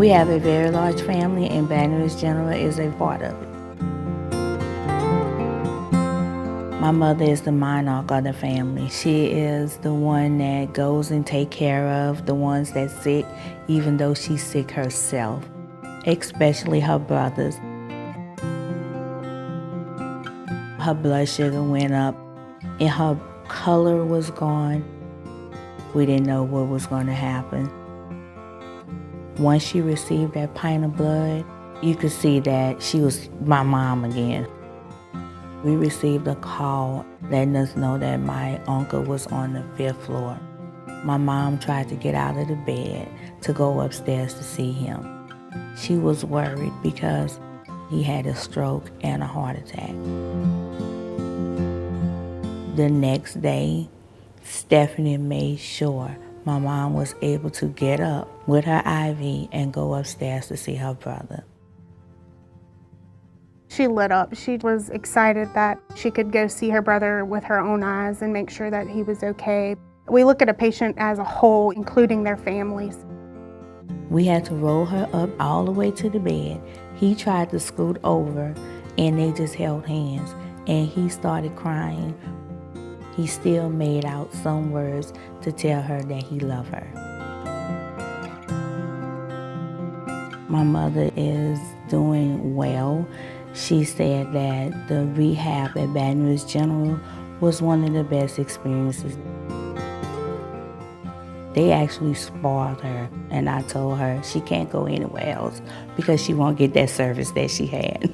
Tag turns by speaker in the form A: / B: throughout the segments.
A: We have a very large family, and Baton Rouge General is a part of it. My mother is the monarch of the family. She is the one that goes and takes care of the ones that's sick, even though she's sick herself, especially her brothers. Her blood sugar went up and her color was gone. We didn't know what was going to happen. Once she received that pint of blood, you could see that she was my mom again. We received a call letting us know that my uncle was on the 5th floor. My mom tried to get out of the bed to go upstairs to see him. She was worried because he had a stroke and a heart attack. The next day, Stephanie made sure my mom was able to get up with her IV and go upstairs to see her brother.
B: She lit up. She was excited that she could go see her brother with her own eyes and make sure that he was okay. We look at a patient as a whole, including their families.
A: We had to roll her up all the way to the bed. He tried to scoot over and they just held hands and he started crying. He still made out some words to tell her that he loved her. My mother is doing well. She said that the rehab at Baton Rouge General was one of the best experiences. They actually spoiled her, and I told her she can't go anywhere else because she won't get that service that she had.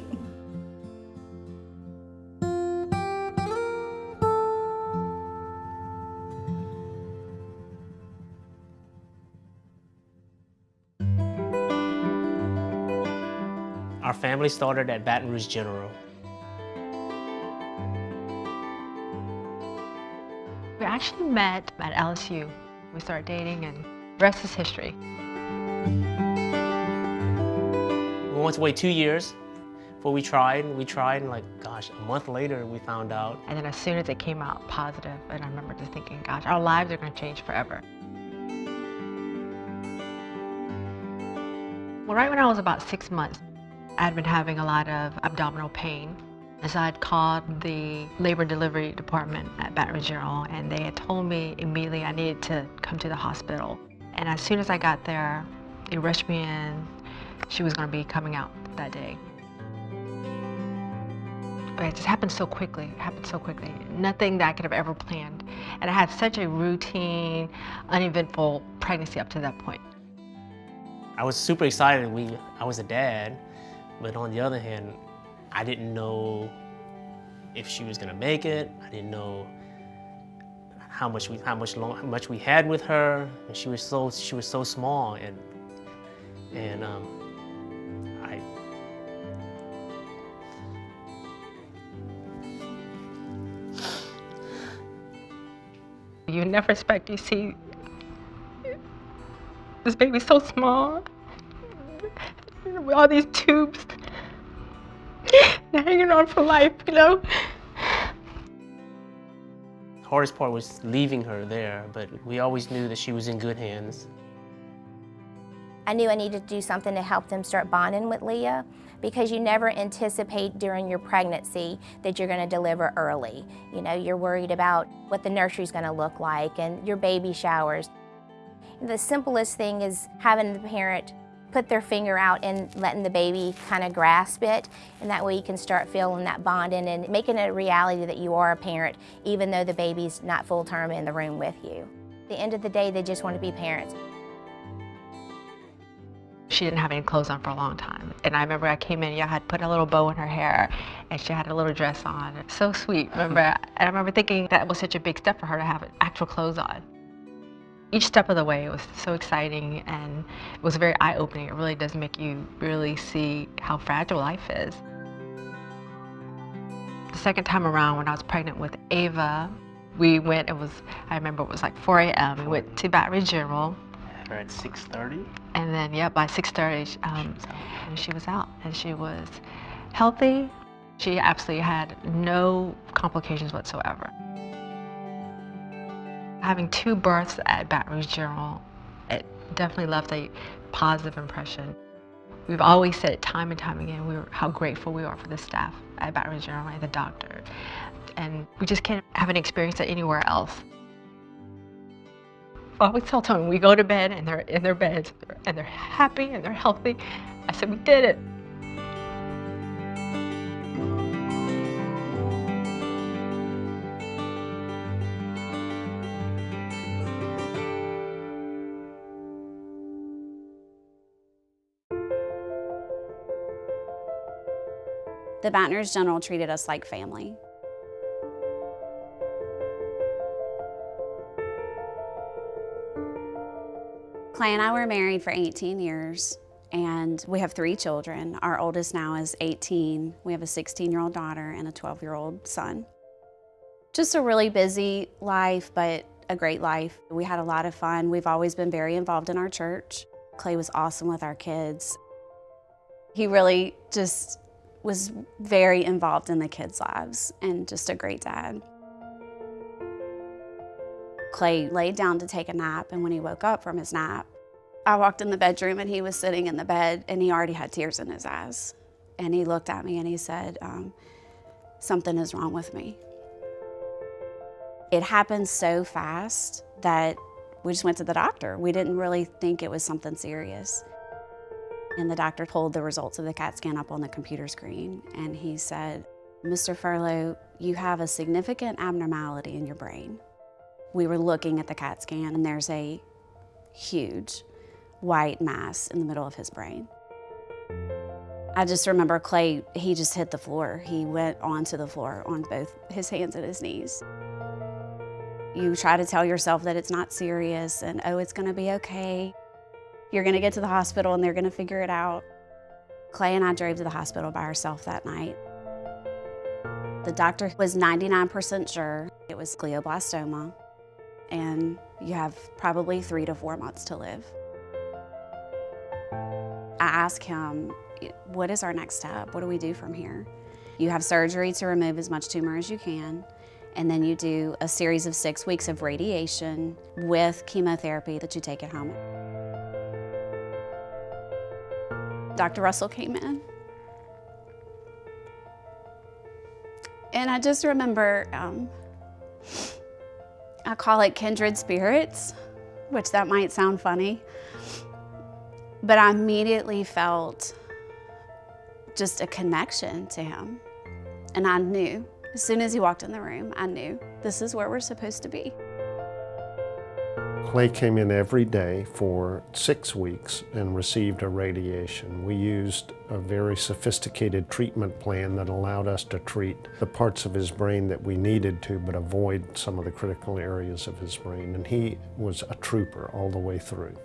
C: Our family started at Baton Rouge General.
D: We actually met at LSU. We started dating and the rest is history.
C: We wanted to wait 2 years before we tried and like, gosh, a month later we found out.
D: And then as soon as it came out positive, and I remember just thinking, gosh, our lives are gonna change forever. Well, right when I was about 6 months, I'd been having a lot of abdominal pain. And so I'd called the labor and delivery department at Baton Rouge General, and they had told me immediately I needed to come to the hospital. And as soon as I got there, they rushed me in. She was gonna be coming out that day. But it just happened so quickly, Nothing that I could have ever planned. And I had such a routine, uneventful pregnancy up to that point.
C: I was super excited. I was a dad, but on the other hand, I didn't know if she was gonna make it. I didn't know how much we had with her. And she was so small, and
D: You never expect to see this baby so small, with all these tubes, hanging on for life, you know?
C: The hardest part was leaving her there, but we always knew that she was in good hands.
E: I knew I needed to do something to help them start bonding with Leah, because you never anticipate during your pregnancy that you're going to deliver early. You know, you're worried about what the nursery's going to look like and your baby showers. The simplest thing is having the parent put their finger out and letting the baby kind of grasp it, and that way you can start feeling that bonding and making it a reality that you are a parent, even though the baby's not full-term in the room with you. At the end of the day, they just want to be parents.
D: She didn't have any clothes on for a long time. And I remember I came in, I had put a little bow in her hair, and she had a little dress on. So sweet, remember? And I remember thinking that was such a big step for her to have actual clothes on. Each step of the way, it was so exciting, and it was very eye-opening. It really does make you really see how fragile life is. The second time around, when I was pregnant with Ava, we went, I remember it was like 4 a.m. We went to Baton Rouge General.
C: Her at 6:30.
D: And then, yeah, by 6:30, she was out, and she was healthy. She absolutely had no complications whatsoever. Having 2 births at Baton Rouge General, it Definitely left a positive impression. We've always said time and time again how grateful we are for the staff at Baton Rouge General and the doctor. And we just can't have an experience that anywhere else. I always tell Tony, we go to bed and they're in their beds and they're happy and they're healthy. I said, we did it.
F: The Baton Rouge General treated us like family. Clay and I were married for 18 years, and we have 3 children. Our oldest now is 18. We have a 16-year-old daughter and a 12-year-old son. Just a really busy life, but a great life. We had a lot of fun. We've always been very involved in our church. Clay was awesome with our kids. He really just was very involved in the kids' lives and just a great dad. Clay laid down to take a nap, and when he woke up from his nap, I walked in the bedroom and he was sitting in the bed and he already had tears in his eyes. And he looked at me and he said, something is wrong with me. It happened so fast that we just went to the doctor. We didn't really think it was something serious. And the doctor pulled the results of the CAT scan up on the computer screen, and he said, Mr. Furlow, you have a significant abnormality in your brain. We were looking at the CAT scan, and there's a huge white mass in the middle of his brain. I just remember Clay, he just hit the floor. He went onto the floor on both his hands and his knees. You try to tell yourself that it's not serious and, oh, it's gonna be okay. You're gonna get to the hospital and they're gonna figure it out. Clay and I drove to the hospital by ourselves that night. The doctor was 99% sure it was glioblastoma, and you have probably 3 to 4 months to live. I asked him, what is our next step? What do we do from here? You have surgery to remove as much tumor as you can, and then you do a series of 6 weeks of radiation with chemotherapy that you take at home. Dr. Russell came in. And I just remember, I call it kindred spirits, which that might sound funny, but I immediately felt just a connection to him. And I knew, as soon as he walked in the room, I knew this is where we're supposed to be.
G: Clay came in every day for 6 weeks and received a radiation. We used a very sophisticated treatment plan that allowed us to treat the parts of his brain that we needed to, but avoid some of the critical areas of his brain. And he was a trooper all the way through.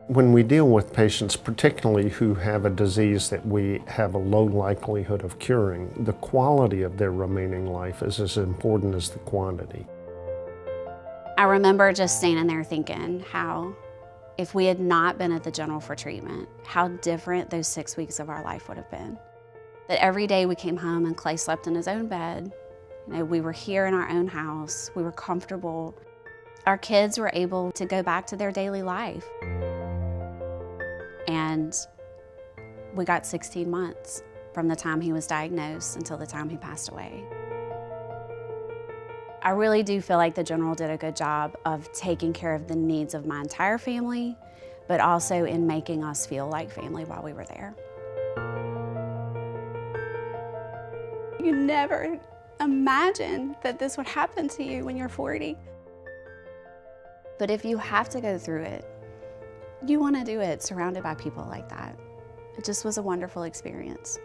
G: When we deal with patients, particularly who have a disease that we have a low likelihood of curing, the quality of their remaining life is as important as the quantity.
F: I remember just standing there thinking how, if we had not been at the General for treatment, how different those 6 weeks of our life would have been. That every day we came home and Clay slept in his own bed. You know, we were here in our own house. We were comfortable. Our kids were able to go back to their daily life. And we got 16 months from the time he was diagnosed until the time he passed away. I really do feel like the General did a good job of taking care of the needs of my entire family, but also in making us feel like family while we were there. You never imagine that this would happen to you when you're 40. But if you have to go through it, you want to do it surrounded by people like that. It just was a wonderful experience.